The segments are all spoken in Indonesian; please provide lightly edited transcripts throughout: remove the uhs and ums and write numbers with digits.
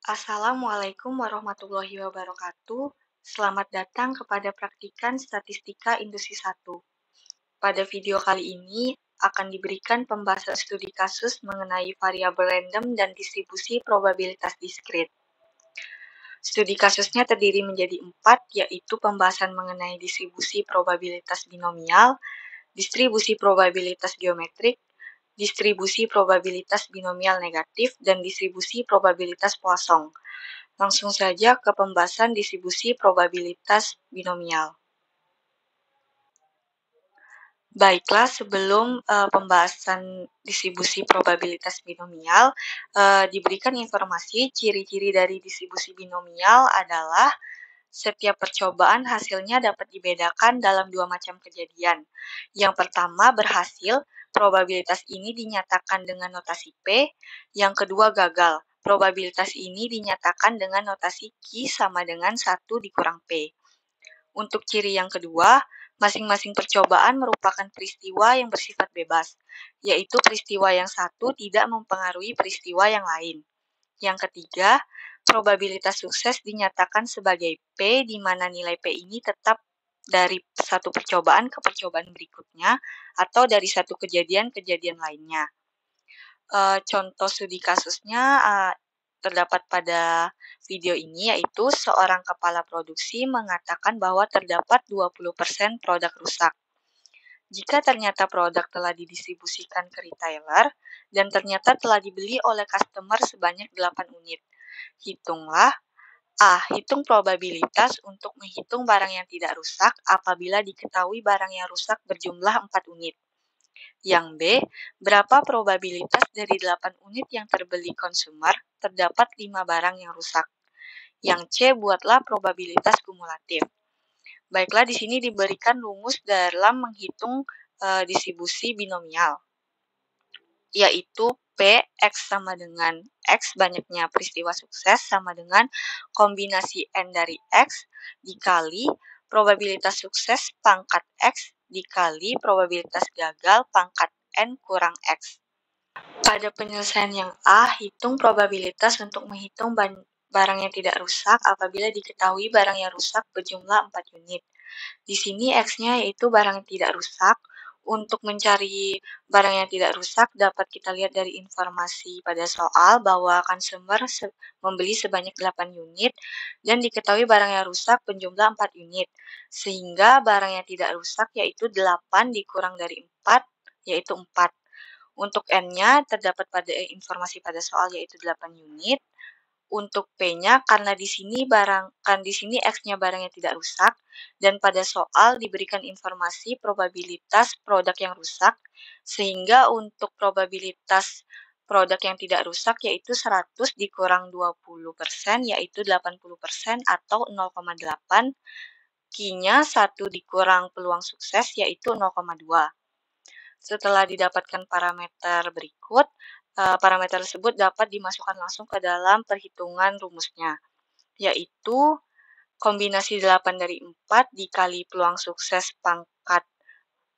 Assalamualaikum warahmatullahi wabarakatuh. Selamat datang kepada praktikan Statistika Industri 1. Pada video kali ini akan diberikan pembahasan studi kasus mengenai variabel random dan distribusi probabilitas diskrit. Studi kasusnya terdiri menjadi 4, yaitu pembahasan mengenai distribusi probabilitas binomial, distribusi probabilitas geometrik, distribusi probabilitas binomial negatif, dan distribusi probabilitas Poisson. Langsung saja ke pembahasan distribusi probabilitas binomial. Baiklah, sebelum pembahasan distribusi probabilitas binomial, diberikan informasi ciri-ciri dari distribusi binomial adalah setiap percobaan hasilnya dapat dibedakan dalam dua macam kejadian. Yang pertama berhasil, probabilitas ini dinyatakan dengan notasi P. Yang kedua gagal, probabilitas ini dinyatakan dengan notasi Q sama dengan 1 dikurang P. Untuk ciri yang kedua, masing-masing percobaan merupakan peristiwa yang bersifat bebas, yaitu peristiwa yang satu tidak mempengaruhi peristiwa yang lain. Yang ketiga, probabilitas sukses dinyatakan sebagai P, di mana nilai P ini tetap dari satu percobaan ke percobaan berikutnya, atau dari satu kejadian-kejadian lainnya. Contoh studi kasusnya terdapat pada video ini, yaitu seorang kepala produksi mengatakan bahwa terdapat 20% produk rusak. Jika ternyata produk telah didistribusikan ke retailer dan ternyata telah dibeli oleh customer sebanyak 8 unit, hitunglah hitung probabilitas untuk menghitung barang yang tidak rusak apabila diketahui barang yang rusak berjumlah 4 unit. Yang B, berapa probabilitas dari 8 unit yang terbeli konsumer terdapat 5 barang yang rusak. Yang C, buatlah probabilitas kumulatif. Baiklah, di sini diberikan rumus dalam menghitung distribusi binomial, yaitu P, X sama dengan X banyaknya peristiwa sukses sama dengan kombinasi N dari X dikali probabilitas sukses pangkat X dikali probabilitas gagal pangkat N kurang X. Pada penyelesaian yang A, hitung probabilitas untuk menghitung barang yang tidak rusak apabila diketahui barang yang rusak berjumlah 4 unit. Di sini X-nya yaitu barang yang tidak rusak. Untuk mencari barang yang tidak rusak dapat kita lihat dari informasi pada soal bahwa consumer membeli sebanyak 8 unit dan diketahui barang yang rusak berjumlah 4 unit. Sehingga barang yang tidak rusak yaitu 8 dikurang dari 4 yaitu 4. Untuk N-nya terdapat pada informasi pada soal yaitu 8 unit. Untuk P-nya karena di sini X-nya barang yang tidak rusak dan pada soal diberikan informasi probabilitas produk yang rusak, sehingga untuk probabilitas produk yang tidak rusak yaitu 100 dikurang 20% yaitu 80% atau 0,8. Q-nya 1 dikurang peluang sukses yaitu 0,2. Setelah didapatkan parameter berikut, parameter tersebut dapat dimasukkan langsung ke dalam perhitungan rumusnya, yaitu kombinasi 8 dari 4 dikali peluang sukses pangkat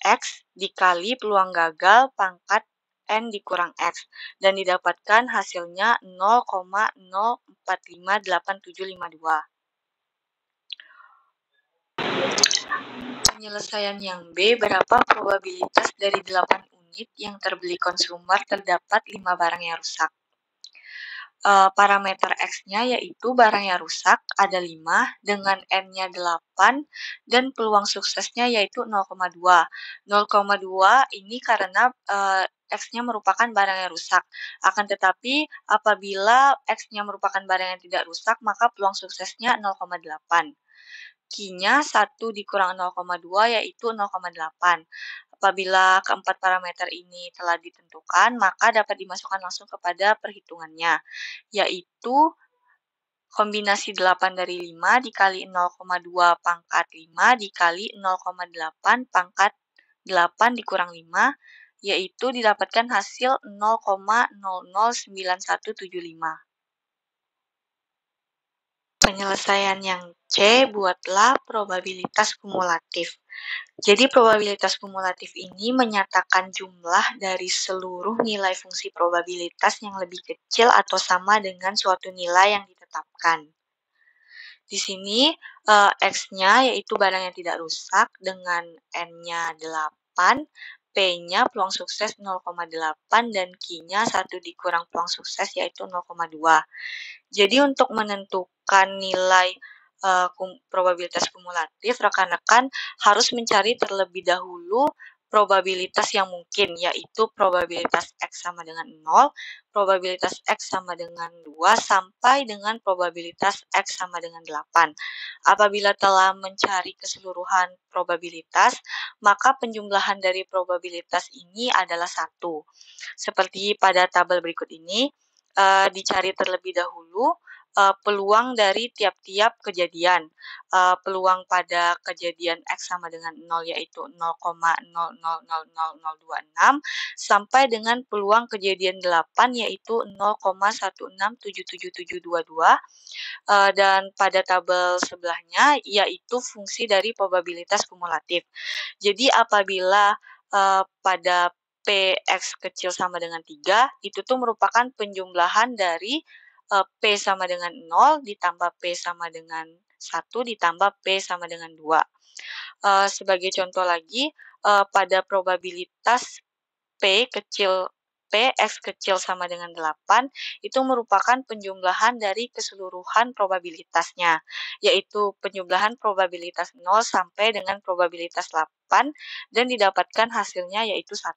X dikali peluang gagal pangkat N dikurang X, dan didapatkan hasilnya 0,045852. Penyelesaian yang B, berapa probabilitas dari 8 unit yang terbeli konsumer terdapat 5 barang yang rusak. Parameter X-nya yaitu barang yang rusak ada 5 dengan N-nya 8 dan peluang suksesnya yaitu 0,2. 0,2 ini karena X-nya merupakan barang yang rusak. Akan tetapi apabila X-nya merupakan barang yang tidak rusak maka peluang suksesnya 0,8. Q-nya 1 dikurang 0,2 yaitu 0,8. Apabila keempat parameter ini telah ditentukan, maka dapat dimasukkan langsung kepada perhitungannya, yaitu kombinasi 8 dari 5 dikali 0,2 pangkat 5 dikali 0,8 pangkat 8 dikurang 5, yaitu didapatkan hasil 0,009175. Penyelesaian yang C, buatlah probabilitas kumulatif. Jadi probabilitas kumulatif ini menyatakan jumlah dari seluruh nilai fungsi probabilitas yang lebih kecil atau sama dengan suatu nilai yang ditetapkan ditetapkan. Di sini X-nya yaitu barang yang tidak rusak dengan N-nya 8, P-nya peluang sukses 0,8 dan Q-nya 1 dikurang peluang sukses yaitu 0,2. Jadi untuk menentukan nilai probabilitas kumulatif, rekan-rekan harus mencari terlebih dahulu probabilitas yang mungkin, yaitu probabilitas X sama dengan 0, probabilitas X sama dengan 2, sampai dengan probabilitas X sama dengan 8. Apabila telah mencari keseluruhan probabilitas, maka penjumlahan dari probabilitas ini adalah 1. Seperti pada tabel berikut ini, dicari terlebih dahulu peluang dari tiap-tiap kejadian. Peluang pada kejadian X sama dengan 0 yaitu 0,000026 sampai dengan peluang kejadian 8 yaitu 0,16777722 dan pada tabel sebelahnya yaitu fungsi dari probabilitas kumulatif. Jadi apabila pada Px kecil sama dengan 3, itu tuh merupakan penjumlahan dari P sama dengan 0 ditambah P sama dengan 1 ditambah P sama dengan 2. Sebagai contoh lagi, pada probabilitas X kecil sama dengan 8, itu merupakan penjumlahan dari keseluruhan probabilitasnya, yaitu penjumlahan probabilitas 0 sampai dengan probabilitas 8, dan didapatkan hasilnya yaitu 1.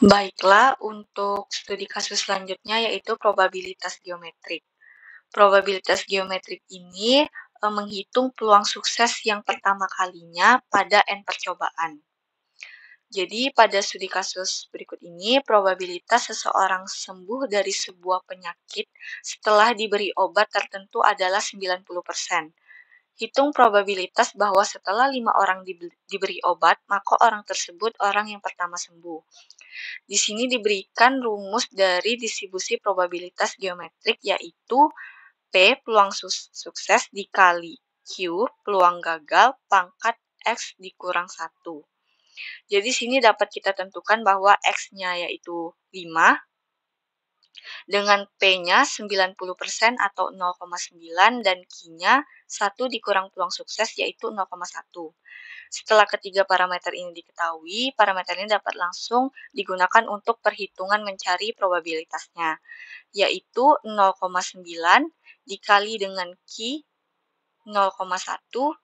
Baiklah, untuk studi kasus selanjutnya yaitu probabilitas geometrik. Probabilitas geometrik ini menghitung peluang sukses yang pertama kalinya pada N percobaan. Jadi pada studi kasus berikut ini, probabilitas seseorang sembuh dari sebuah penyakit setelah diberi obat tertentu adalah 90%. Hitung probabilitas bahwa setelah 5 orang diberi obat, maka orang tersebut orang yang pertama sembuh. Di sini diberikan rumus dari distribusi probabilitas geometrik yaitu P peluang sukses dikali Q peluang gagal pangkat X dikurang 1. Jadi sini dapat kita tentukan bahwa X-nya yaitu 5 dengan P-nya 90% atau 0,9 dan Q-nya 1 dikurang peluang sukses yaitu 0,1. Setelah ketiga parameter ini diketahui, parameter ini dapat langsung digunakan untuk perhitungan mencari probabilitasnya, yaitu 0,9 dikali dengan Q 0,1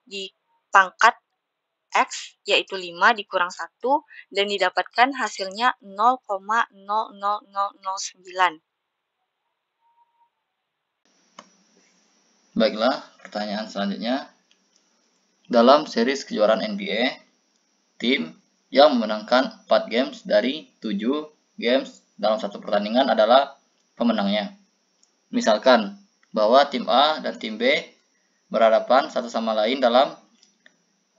dipangkat X, yaitu 5 dikurang 1, dan didapatkan hasilnya 0,00009. Baiklah, pertanyaan selanjutnya. Dalam series kejuaraan NBA, tim yang memenangkan 4 games dari 7 games dalam satu pertandingan adalah pemenangnya. Misalkan bahwa tim A dan tim B berhadapan satu sama lain dalam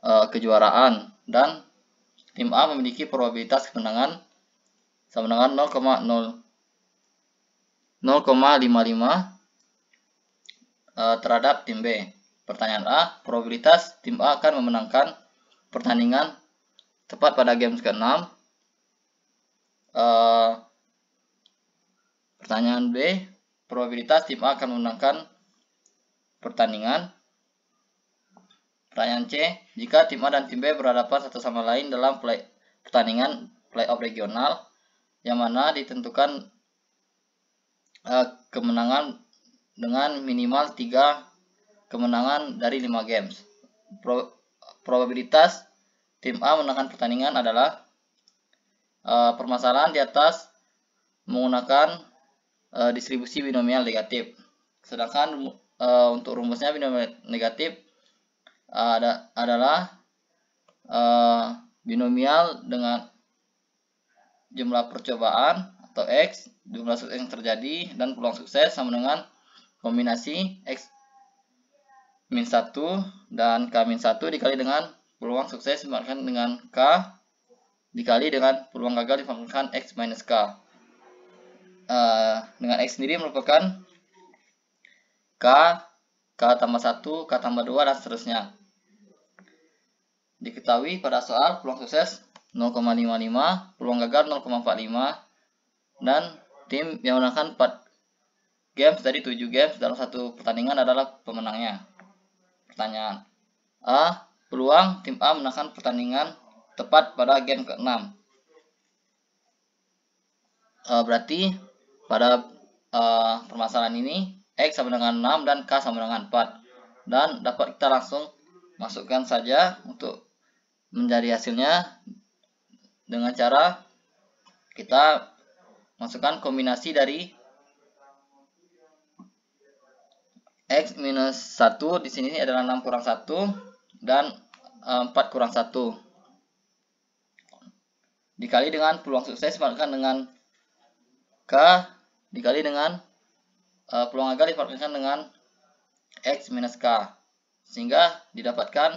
kejuaraan dan tim A memiliki probabilitas kemenangan sama dengan 0,55 terhadap tim B. Pertanyaan A, probabilitas tim A akan memenangkan pertandingan tepat pada game ke-6. Pertanyaan B, probabilitas tim A akan memenangkan pertandingan. Pertanyaan C, jika tim A dan tim B berhadapan satu sama lain dalam pertandingan playoff regional, yang mana ditentukan kemenangan dengan minimal 3 kemenangan dari 5 games. Probabilitas tim A memenangkan pertandingan adalah permasalahan di atas menggunakan distribusi binomial negatif. Sedangkan untuk rumusnya binomial negatif adalah binomial dengan jumlah percobaan atau X, jumlah sukses yang terjadi, dan peluang sukses sama dengan kombinasi X min 1 dan K min 1 dikali dengan peluang sukses dimaknakan dengan K dikali dengan peluang gagal dimaknakan X minus K. Dengan X sendiri merupakan K tambah 1, K tambah 2, dan seterusnya. Diketahui pada soal peluang sukses 0,55, peluang gagal 0,45, dan tim yang memenangkan games dari 7 games dalam satu pertandingan adalah pemenangnya. Pertanyaan A. Peluang tim A menangkan pertandingan tepat pada game ke-6. Berarti pada permasalahan ini X sama dengan 6 dan K sama dengan 4. Dan dapat kita langsung masukkan saja untuk menjadi hasilnya dengan cara kita masukkan kombinasi dari X minus 1 di sini adalah 6 kurang 1 dan 4 kurang 1 dikali dengan peluang sukses dipartikan dengan K dikali dengan peluang gagal dipartikan dengan X minus K, sehingga didapatkan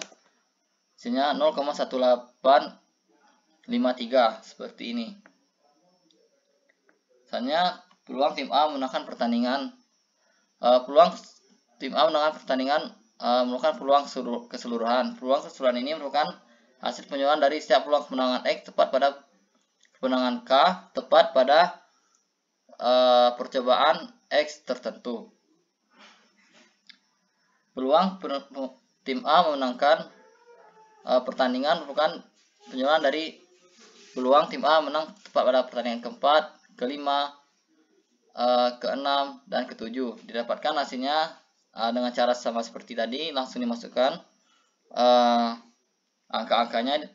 hasilnya 0,1853 seperti ini. Misalnya peluang tim A menangkan pertandingan merupakan peluang keseluruhan. Peluang keseluruhan ini merupakan hasil penyusunan dari setiap peluang kemenangan X tepat pada kemenangan K tepat pada percobaan X tertentu. Peluang tim A memenangkan pertandingan merupakan penyusunan dari peluang tim A menang tepat pada pertandingan keempat, kelima, ke-6 dan ke-7. Didapatkan hasilnya dengan cara sama seperti tadi, langsung dimasukkan angka-angkanya,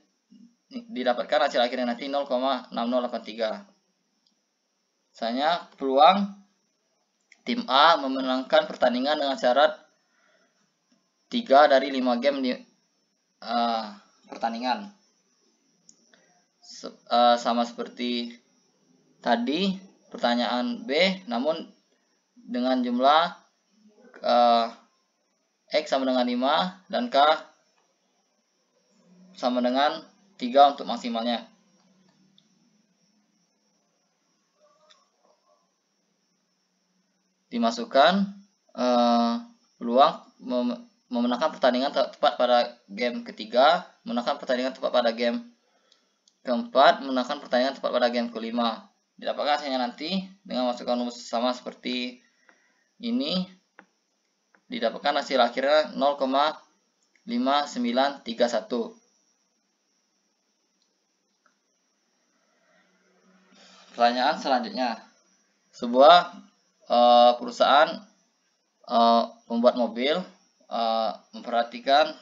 didapatkan hasil akhirnya nanti 0,6083. Misalnya peluang tim A memenangkan pertandingan dengan syarat 3 dari 5 game di pertandingan. Sama seperti tadi pertanyaan B, namun dengan jumlah X sama dengan 5 dan K sama dengan 3 untuk maksimalnya. Dimasukkan peluang memenangkan pertandingan tepat pada game ketiga, memenangkan pertandingan tepat pada game keempat, memenangkan pertandingan tepat pada game kelima. Didapatkan hasilnya nanti dengan masukkan rumus sama seperti ini. Didapatkan hasil akhirnya 0,5931. Pertanyaan selanjutnya, sebuah perusahaan pembuat mobil memperhatikan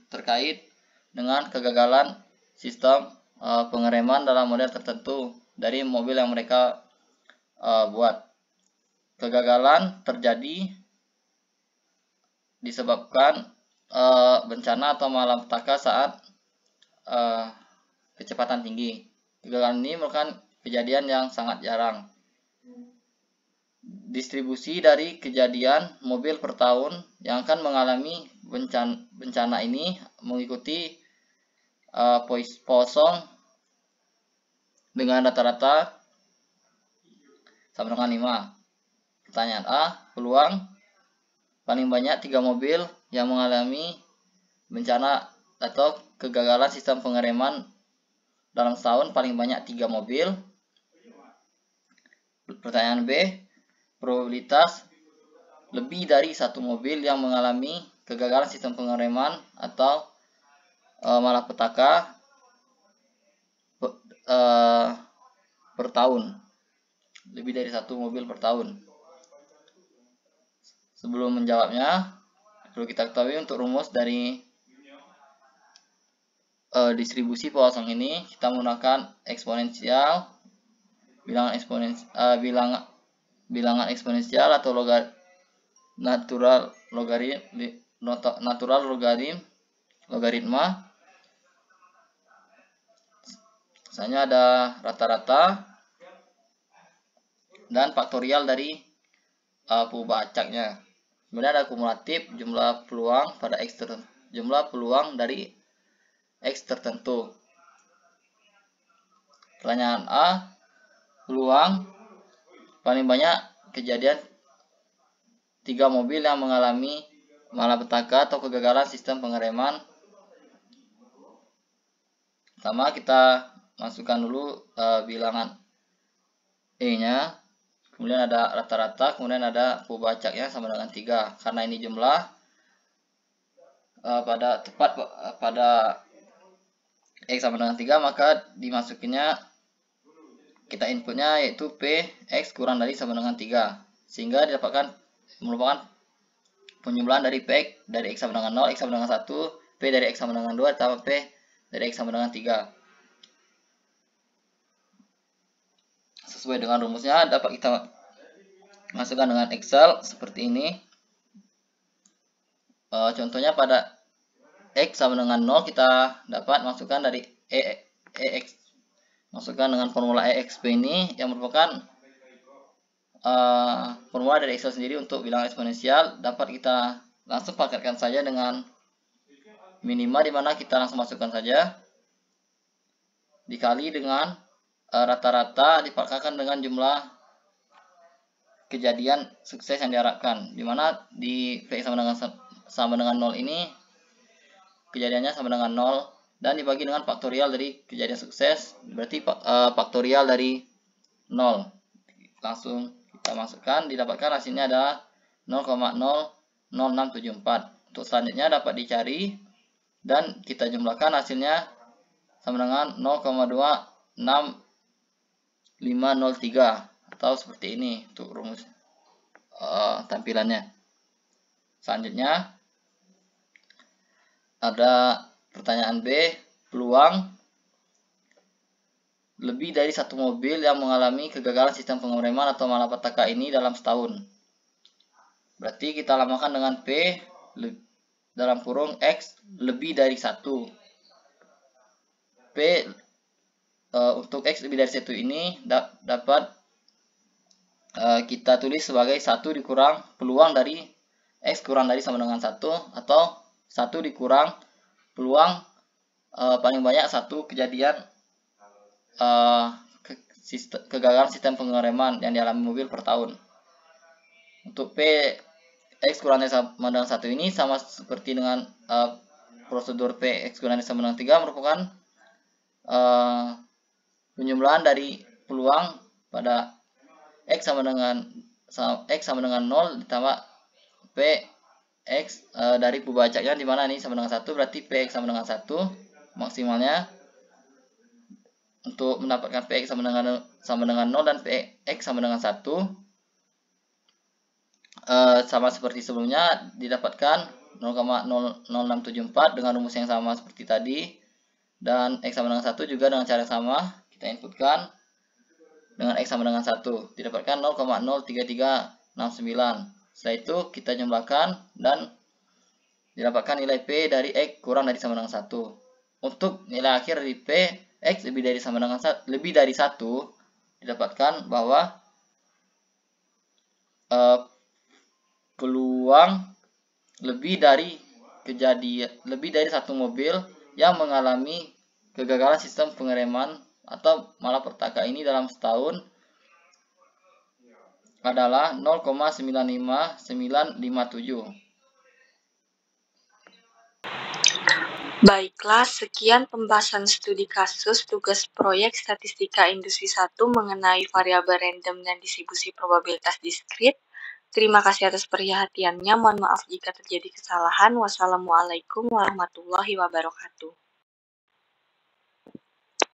terkait dengan kegagalan sistem pengereman dalam model tertentu dari mobil yang mereka buat. Kegagalan terjadi disebabkan bencana atau malapetaka saat kecepatan tinggi. Kegagalan ini merupakan kejadian yang sangat jarang. Distribusi dari kejadian mobil per tahun yang akan mengalami bencana ini mengikuti Poisson dengan rata-rata sama dengan 5. Pertanyaan A, peluang paling banyak 3 mobil yang mengalami bencana atau kegagalan sistem pengereman dalam setahun, paling banyak 3 mobil. Pertanyaan B, probabilitas lebih dari 1 mobil yang mengalami kegagalan sistem pengereman atau malapetaka per tahun. Lebih dari 1 mobil per tahun. Sebelum menjawabnya, perlu kita ketahui untuk rumus dari distribusi Poisson ini, kita menggunakan eksponensial, bilangan eksponensial atau natural logaritma. Misalnya ada rata-rata dan faktorial dari perubahan acaknya. Kemudian ada kumulatif jumlah peluang pada X jumlah peluang dari X tertentu. Pertanyaan A, peluang paling banyak kejadian 3 mobil yang mengalami malapetaka atau kegagalan sistem pengereman. Pertama kita masukkan dulu bilangan E nya, kemudian ada rata-rata, kemudian ada pembacaknya sama dengan 3. Karena ini jumlah pada X sama dengan 3, maka dimasukinnya kita inputnya yaitu P X kurang dari sama dengan 3, sehingga didapatkan merupakan penjumlahan dari P dari X sama dengan 0, X sama dengan 1, P dari X sama dengan 2, ditambah P dari X sama dengan 3. Sesuai dengan rumusnya dapat kita masukkan dengan Excel seperti ini. Contohnya pada X sama dengan 0 kita dapat masukkan dari EX, masukkan dengan formula EXP ini yang merupakan formula dari Excel sendiri untuk bilangan eksponensial. Dapat kita langsung paketkan saja dengan minima, dimana kita langsung masukkan saja dikali dengan rata-rata dipaksakan dengan jumlah kejadian sukses yang diharapkan, dimana di P sama dengan 0 ini kejadiannya sama dengan 0 dan dibagi dengan faktorial dari kejadian sukses, berarti faktorial dari 0. Langsung kita masukkan, didapatkan hasilnya adalah 0,00674. Untuk selanjutnya dapat dicari dan kita jumlahkan, hasilnya sama dengan 0,26503 atau seperti ini untuk rumus tampilannya. Selanjutnya ada pertanyaan B, peluang lebih dari satu mobil yang mengalami kegagalan sistem pengereman atau malapetaka ini dalam setahun. Berarti kita lamakan dengan P dalam kurung X lebih dari 1. P untuk X lebih dari 1 ini dapat kita tulis sebagai 1 dikurang peluang dari X kurang dari sama dengan 1, atau 1 dikurang peluang paling banyak satu kejadian kegagalan sistem pengereman yang dialami mobil per tahun. Untuk P X kurang dari sama dengan 1 ini sama seperti dengan prosedur P X kurang dari sama dengan 3, merupakan penjumlahan dari peluang pada X sama dengan 0 ditambah P X dari pembacaknya, dimana ini sama dengan 1, berarti P X sama dengan 1 maksimalnya. Untuk mendapatkan P X sama dengan 0 dan P X sama dengan 1 sama seperti sebelumnya, didapatkan 0,00674 dengan rumus yang sama seperti tadi, dan X sama dengan 1 juga dengan cara yang sama, kita inputkan dengan X sama dengan 1, didapatkan 0,03369. Setelah itu kita jumlahkan dan didapatkan nilai P dari X kurang dari sama dengan 1. Untuk nilai akhir dari P X lebih dari 1 didapatkan bahwa peluang lebih dari satu mobil yang mengalami kegagalan sistem pengereman atau malapetaka ini dalam setahun adalah 0,95957. Baiklah, sekian pembahasan studi kasus tugas proyek Statistika Industri 1 mengenai variabel random dan distribusi probabilitas diskrit. Terima kasih atas perhatiannya. Mohon maaf jika terjadi kesalahan. Wassalamualaikum warahmatullahi wabarakatuh.